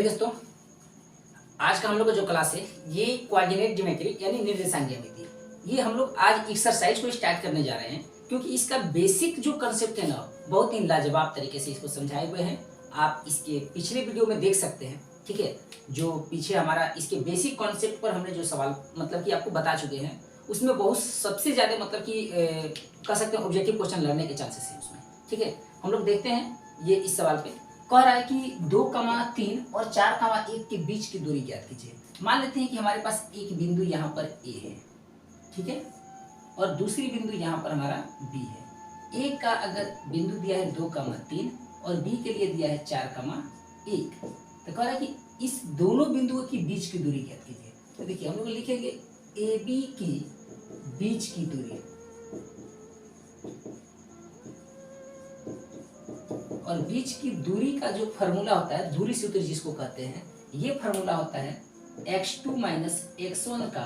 दोस्तों, आज का हम लोग का जो क्लास है ये कोऑर्डिनेट ज्योमेट्री यानी निर्देशांक ज्यामिति, ये हम लोग आज एक्सरसाइज को स्टार्ट करने जा रहे हैं क्योंकि इसका बेसिक जो कंसेप्ट है ना बहुत ही लाजवाब तरीके से इसको समझाए हुए हैं। आप इसके पिछले वीडियो में देख सकते हैं, ठीक है। जो पीछे हमारा इसके बेसिक कॉन्सेप्ट पर हमने जो सवाल मतलब कि आपको बता चुके हैं उसमें बहुत सबसे ज्यादा मतलब कि कह सकते हैं ऑब्जेक्टिव क्वेश्चन लड़ने के चांसेस है उसमें, ठीक है। हम लोग देखते हैं ये इस सवाल पे कह रहा है कि 2,3 और 4,1 के बीच की दूरी ज्ञात कीजिए। मान लेते हैं कि हमारे पास एक बिंदु यहाँ पर ए है, ठीक है, और दूसरी बिंदु यहाँ पर हमारा बी है। ए का अगर बिंदु दिया है 2,3 और बी के लिए दिया है 4,1, तो कह रहा है कि इस दोनों बिंदुओं के बीच की दूरी ज्ञात कीजिए। तो देखिए हम लोग लिखेंगे ए बी की बीच की दूरी, और बीच की दूरी का जो फार्मूला होता है, दूरी सूत्र जिसको कहते हैं, ये फार्मूला होता है x2 माइनस x1 का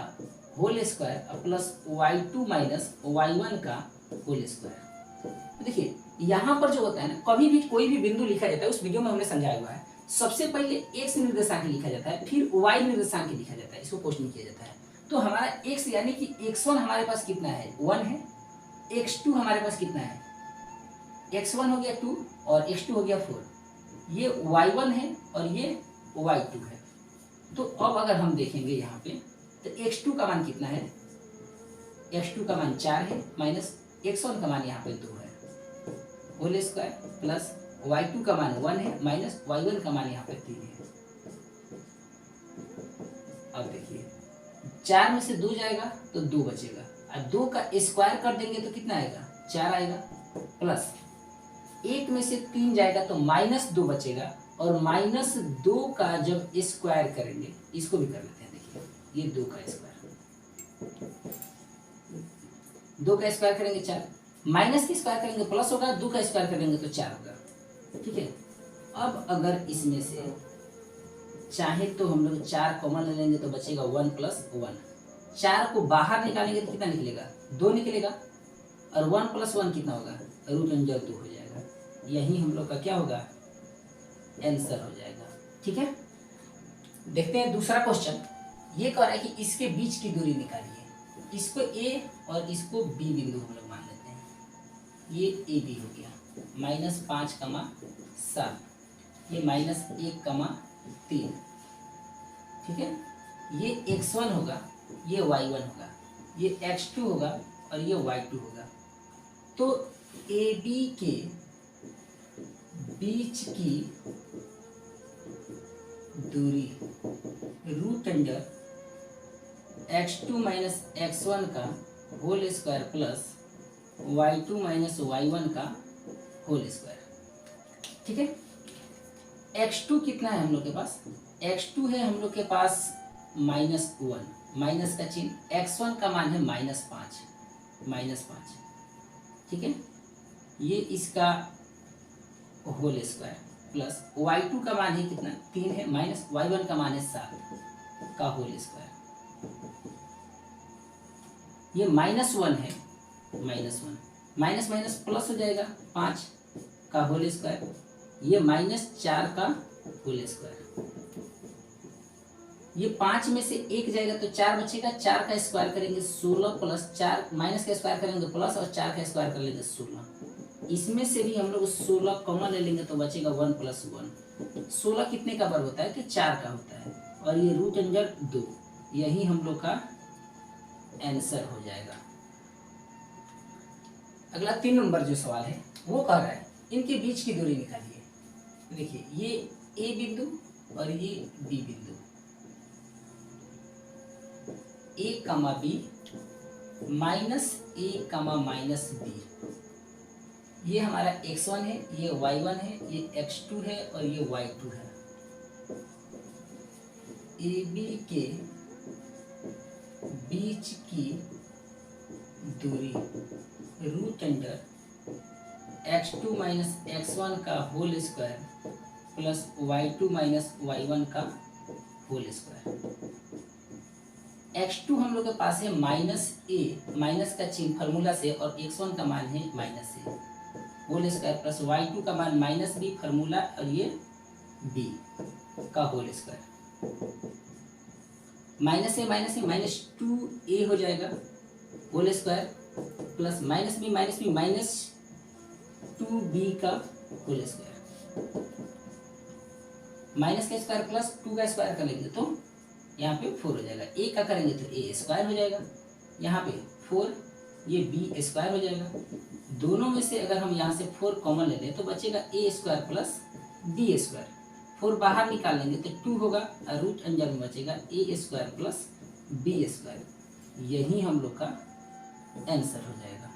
whole square plus y2 minus y1 का होल स्क्वायर। तो देखिए यहाँ पर जो होता है ना, कभी भी कोई भी बिंदु लिखा जाता है, उस वीडियो में हमने समझाया हुआ है, सबसे पहले x निर्देशांक लिखा जाता है, फिर y निर्देशांक लिखा जाता है, इसको क्वेश्चन किया जाता है। तो हमारा x यानी कि x1 हमारे पास कितना है, 1 है, x2 हमारे पास कितना है, x1 हो गया 2 और x2 हो गया 4, ये y1 है और ये y2 है। तो अब अगर हम देखेंगे यहाँ पे तो x2 का मान कितना है, x2 का मान 4 है माइनस x1 का मान यहाँ पे 2 है, होल स्क्वायर प्लस y2 का मान 1 है माइनस y1 का मान यहाँ पे 3 है। अब देखिए 4 में से 2 जाएगा तो 2 बचेगा, और 2 का स्क्वायर कर देंगे तो कितना आएगा, 4 आएगा, प्लस 1 में से 3 जाएगा तो -2 बचेगा, और -2 का जब स्क्वायर करेंगे, इसको भी कर लेते हैं, देखिए ये 2 का स्क्वायर, 2 का स्क्वायर करेंगे 4, माइनस की स्क्वायर करेंगे प्लस होगा, 2 का स्क्वायर करेंगे तो 4 होगा, ठीक है। अब अगर इसमें से चाहे तो हम लोग 4 कॉमन ले लेंगे तो बचेगा 1 + 1, 4 को बाहर निकालेंगे तो कितना निकलेगा, 2 निकलेगा, और 1 + 1 कितना होगा, √2 हो जाएगा। यही हम लोग का क्या होगा, आंसर हो जाएगा, ठीक है। देखते हैं दूसरा क्वेश्चन। ये कह रहा है कि इसके बीच की दूरी निकालिए। इसको ए और इसको बी बिंदु हम लोग मान लेते हैं, ये ए बी हो गया, -5,7, ये -1,3, ठीक है। ये x1 होगा, ये y1 होगा, ये x2 होगा और ये y2 होगा। तो ए बी के बीच की दूरी √x2 माइनस x1 का whole square plus y2 minus y1 का होल स्क्वायर, ठीक है। x2 कितना है हम लोग के पास, x2 है हम लोग के पास -1, माइनस का चिन्ह, x1 का मान है -5, ठीक है। ये इसका होल स्क्वायर प्लस y2 का मान है कितना, 3 है, माइनस y1 का मान है 7 का होल स्क्वायर, ये -1 है, -1 माइनस माइनस प्लस हो जाएगा, 5 का होल स्क्वायर, ये -4 का होल स्क्वायर, ये 5 में से 1 जाएगा तो 4 बचेगा, 4 का स्क्वायर करेंगे 16 प्लस 4, माइनस का स्क्वायर करेंगे प्लस, और 4 का स्क्वायर कर लेंगे 16, इसमें से भी हम लोग 16 कॉमन ले लेंगे तो बचेगा 1 + 1। 16 कितने का वर्ग होता है, कि 4 का होता है, और ये √2, यही हम लोग का आंसर हो जाएगा। अगला 3 नंबर जो सवाल है वो कह रहा है इनके बीच की दूरी निकालिए। देखिए ये ए बिंदु और ये बी बिंदु, a, b -a, -b, ये हमारा x1 है, ये y1 है, ये x2 है और ये y2 है। ए बी के बीच की दूरी √x2 माइनस x1 का whole square plus y2 minus y1 का होल स्क्वायर। x2 हम लोग के पास है -a, माइनस का चिन्ह फार्मूला से, और x1 का मान है -a, whole square plus y2 का मान -b फार्मूला, और ये b, का whole square, minus a minus 2a हो जाएगा whole square, plus minus b minus 2b का होल स्क्वायर, माइनस का स्क्वायर प्लस 2 का स्क्वायर कर लेंगे तो यहाँ पे 4 हो जाएगा, a का करेंगे तो a स्क्वायर हो जाएगा, यहाँ पे 4, ये b स्क्वायर हो जाएगा। दोनों में से अगर हम यहाँ से 4 कॉमन ले लें तो बचेगा a square plus b square, 4 बाहर निकाल लेंगे तो 2 होगा और रूट अंदर में बचेगा a square plus b square, यही हम लोग का आंसर हो जाएगा।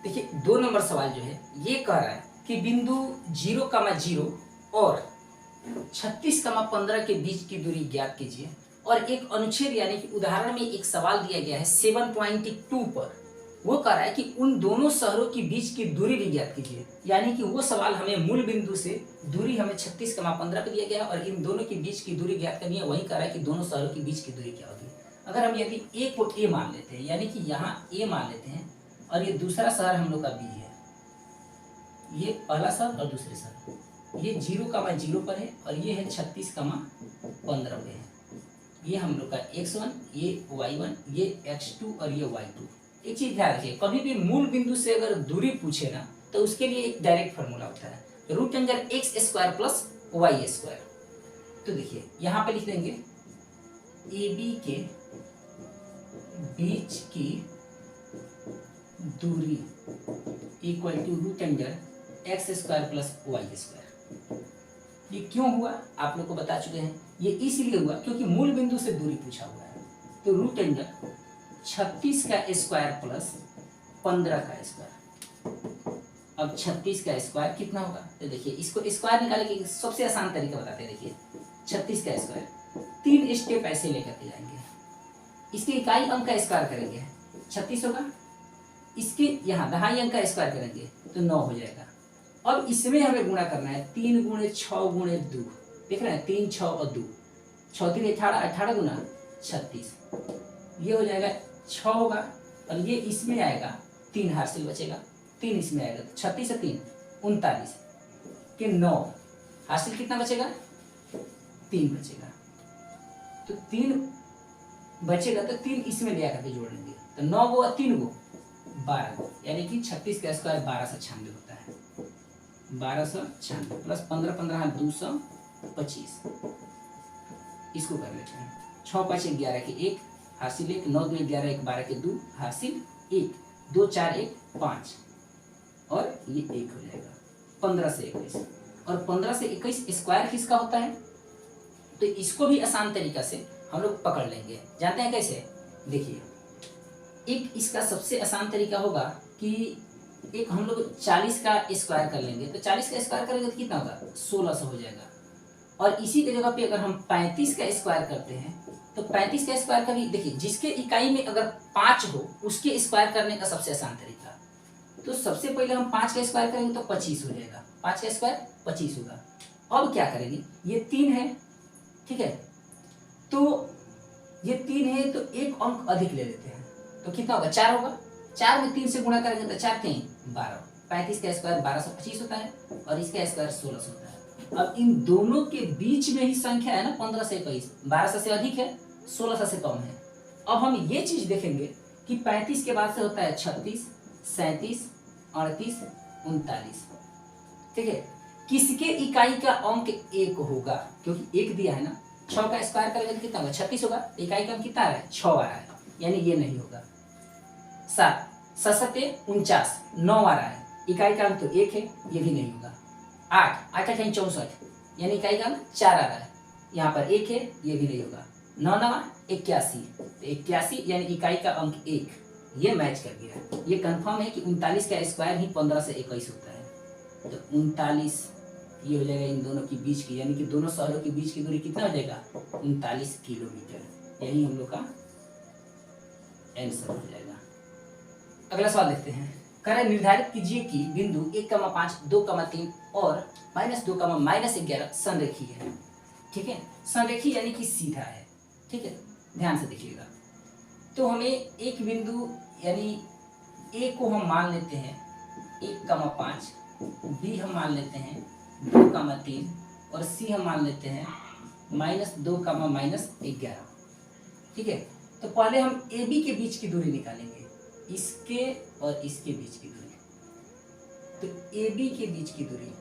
देखिए 2 नंबर सवाल जो है ये कह रहा है कि बिंदु 0,0 और 36,15 के बीच की दूरी ज्ञात कीजिए, और एक अनुच्छेद यानी कि उदाहरण में एक सवाल दिया गया है 7.2 पर, वो कह रहा है कि उन दोनों शहरों के बीच की दूरी भी ज्ञात कीजिए। यानी कि वो सवाल हमें मूल बिंदु से दूरी हमें 36,15 पे दिया गया है और इन दोनों के बीच की दूरी ज्ञात करनी है, वही कह रहा है कि दोनों शहरों के बीच की दूरी क्या होगी। अगर हम यदि ए को ए मान लेते हैं, यानी कि यहाँ ए मान लेते हैं और ये दूसरा शहर हम लोग का बी है, ये पहला शहर और दूसरे शहर, ये 0,0 पर है और ये है 36,15 पे है, ये हम लोग का x1, ये y1, ये x2 और ये y2। एक चीज ध्यान रखिए, कभी भी मूल बिंदु से अगर दूरी पूछे ना तो उसके लिए एक डायरेक्ट फॉर्मूला होता है, रूट अंदर x square plus y square. तो देखिए यहाँ पे लिख देंगे ए बी के बीच की दूरी equal to root under x square plus y square. ये क्यों हुआ आप लोग को बता चुके हैं, ये इसलिए हुआ क्योंकि मूल बिंदु से दूरी पूछा हुआ है। तो रूट अंडर 36 का स्क्वायर प्लस 15 का स्क्वायर, अब 36 का स्क्वायर कितना होगा, तो देखिए इसको स्क्वायर निकालने की सबसे आसान तरीका बताते हैं। देखिए 36 का स्क्वायर 3 स्टेप ऐसे लेकर के जाएंगे, इसके इकाई अंक का स्क्वायर करेंगे 36 होगा, इसके यहाँ दहाई अंक का स्क्वायर करेंगे तो 9 हो जाएगा। अब इसमें हमें गुणा करना है 3 गुणे 6 गुणे 2, देख रहे हैं 3 6 और 2, 6 3 18, 18 गुना 36, ये हो जाएगा 6 होगा और ये इसमें आएगा 3 हासिल बचेगा, 3 इसमें आएगा तो 36 और 3 39 के 9 हासिल कितना बचेगा 3 बचेगा, तो 3 बचेगा तो 3 इसमें ले आकर के जोड़ लेंगे तो 9 गो और 3 गो 12 गो, यानी कि 36 का स्क्वायर 1296 होता है, 1296 प्लस 15 15 225, इसको कर लेते हैं 6 5 11 के 1 हासिल 1, 9 2 11 1 12 के 2 हासिल 1, 2 4 1 5 और ये 1 हो जाएगा 15 से 21, और 15 से 21 स्क्वायर किसका होता है, तो इसको भी आसान तरीका से हम लोग पकड़ लेंगे। जानते हैं कैसे, देखिए एक इसका सबसे आसान तरीका होगा कि एक हम लोग 40 का स्क्वायर कर लेंगे, तो 40 का स्क्वायर करेंगे तो कितना होगा 1600 हो जाएगा, और इसी के जगह पे अगर हम 35 का स्क्वायर करते हैं तो 35 का स्क्वायर का भी देखिए जिसके इकाई में अगर 5 हो उसके स्क्वायर करने का सबसे आसान तरीका, तो सबसे पहले हम 5 का स्क्वायर करेंगे तो 25 हो जाएगा, 5 का स्क्वायर 25 होगा। अब क्या करेंगे, ये 3 है, ठीक है, तो ये 3 है तो एक अंक अधिक ले लेते हैं तो कितना होगा 4 होगा, 4 में 3 से गुणा करेंगे तो 4 3 12, 35 का स्क्वायर 1225 होता है और इसका स्क्वायर 1600 होता है। अब इन दोनों के बीच में ही संख्या है ना 15 से 21, 1200 से अधिक है 1600 से कम है। अब हम ये चीज देखेंगे कि 35 के बाद से होता है 36 37 38 39, ठीक है, किसके इकाई का अंक 1 होगा, क्योंकि 1 दिया है ना, 6 का स्क्वायर करेंगे तो कितना होगा 36 होगा, इकाई का अंक कितना आ रहा है 6 आ रहा है, यानी ये नहीं होगा। 7 7 49 9 आ रहा है, इकाई का अंक तो 1 है, ये भी नहीं होगा। 8 8 8 64, यानी इकाई का अंक 4 आ रहा है, यहाँ पर 1 है, ये भी नहीं होगा। 9 9 81, तो 81 यानी इकाई का अंक 1, ये मैच कर गया। ये कंफर्म है कि 39 का स्क्वायर ही 15 से 21 होता है, तो 39 ये हो जाएगा इन दोनों के बीच की, यानी कि दोनों शहरों के बीच की दूरी कितना हो जाएगा 39 किलोमीटर, यही हम लोग का आंसर हो जाएगा। अगला सवाल देखते हैं, कह रहे निर्धारित कीजिए कि बिंदु 1,5 2,3 और -2, -11 संरेखीय है, ठीक है, संरेखीय यानी कि सीधा है, ठीक है, ध्यान से देखिएगा। तो हमें एक बिंदु यानी ए को हम मान लेते हैं 1,5, बी हम मान लेते हैं 2,3 और सी हम मान लेते हैं -2, -11। ठीक है, तो पहले हम ए बी के बीच की दूरी निकालेंगे, इसके और इसके बीच की दूरी। तो ए बी के बीच की दूरी,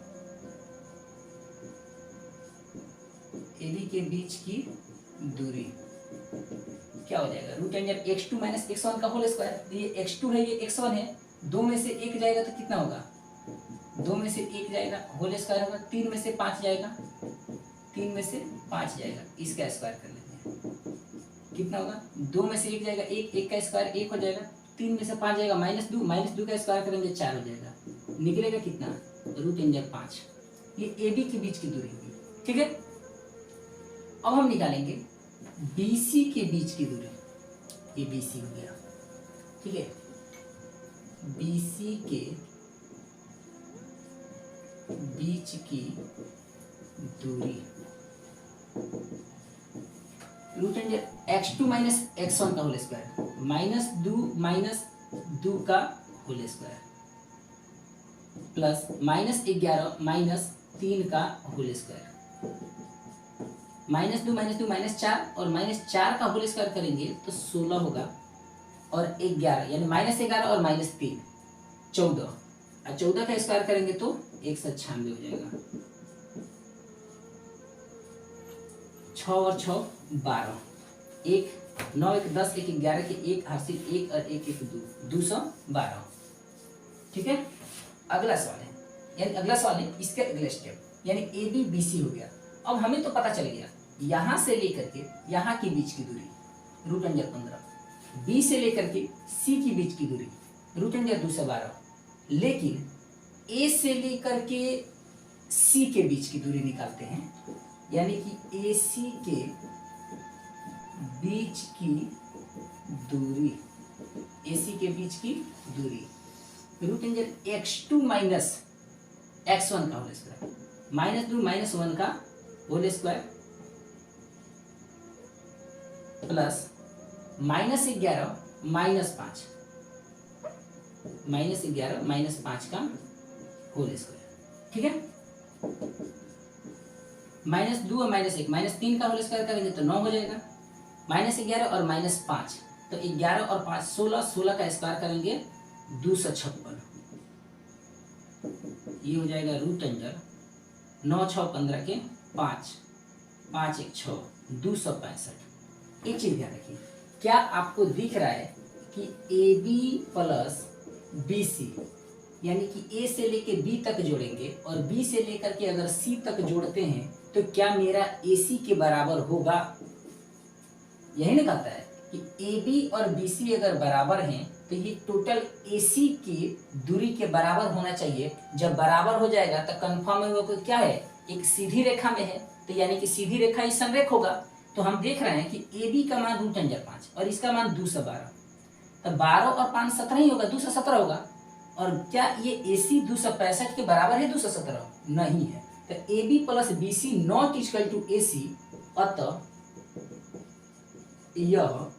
ए बी के बीच की दूरी क्या हो जाएगा, रूट अंडर x2 - x1 का होल स्क्वायर। ये x2 है, ये x1 है, 2 में से 1 जाएगा तो कितना होगा, 2 में से 1 जाएगा होल स्क्वायर होगा, 3 में से 5 जाएगा, 3 में से 5 जाएगा, इसका स्क्वायर कर लेते हैं, कितना होगा, 2 में से 1 जाएगा 1, 1 का स्क्वायर 1 हो जाएगा, 3 में से 5 जाएगा -2 का स्क्वायर करेंगे 4 हो जाएगा, निकलेगा कितना, रूट अंडर 5। ये ए बी के बीच की दूरी होगी। ठीक है, अब हम निकालेंगे BC के बीच की दूरी, ये BC हो गया। ठीक है, BC के बीच की दूरी रूट अंडर x2 - x1 का होल स्क्वायर, -2 का होल स्क्वायर प्लस -11 - 3 का होल स्क्वायर, -2 -4 और -4 का होल स्क्वायर करेंगे तो 16 होगा, और 11 यानी -11 और -3 14, और 14 का स्क्वायर करेंगे तो 196 हो जाएगा। 6 और 6 12, 1 9 1 10 1 11 के 1 हासिल 1 और 1 1 2 212। ठीक है, अगला सवाल है, यानी अगला सवाल है इसके अगले स्टेप, यानी ए बी बी सी हो गया। अब हमें तो पता चल गया यहां से लेकर के यहां के बीच की दूरी रूट अंडर 15, बी से लेकर के सी की बीच की दूरी रूट अंडर 212, लेकिन ए से लेकर के सी के बीच की दूरी निकालते हैं, यानी कि ए सी के बीच की दूरी, ए सी के बीच की दूरी रूट अंडर x2 - x1 का होल स्क्वायर, -2 - 1 का होल स्क्वायर प्लस -11 - 5, -11 - 5 का होल स्क्वायर। ठीक है, -2 और -1 -3 का होल स्क्वायर करेंगे तो 9 हो जाएगा, -11 और -5 तो 11 और 5 16, 16 का स्क्वायर करेंगे 256, ये हो जाएगा रूट अंडर 9 6 15 के 5 5 1 6 265। एक चीज ध्यान रखिए, क्या आपको दिख रहा है कि A B plus B C, यानी कि ए से लेके बी तक जोड़ेंगे और बी से लेकर के अगर सी तक जोड़ते हैं तो क्या मेरा ए सी के बराबर होगा, यही ना कहता है कि ए बी और बी सी अगर बराबर हैं तो ये टोटल ए सी की दूरी के बराबर होना चाहिए। जब बराबर हो जाएगा तो कंफर्म होगा कि क्या है, एक सीधी रेखा में है, तो यानी कि सीधी रेखा ही समरेख होगा। तो हम देख रहे हैं कि ए बी का मान रूट अंडर 5 और इसका मान 212, तो 12 और 5 17 ही होगा, 217 होगा। और क्या ये ए सी 265 के बराबर है 217? नहीं है। तो A B plus B C not equal to A C, अतः यह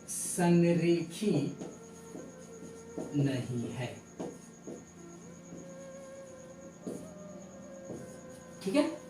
संरेखी नहीं है। ठीक है।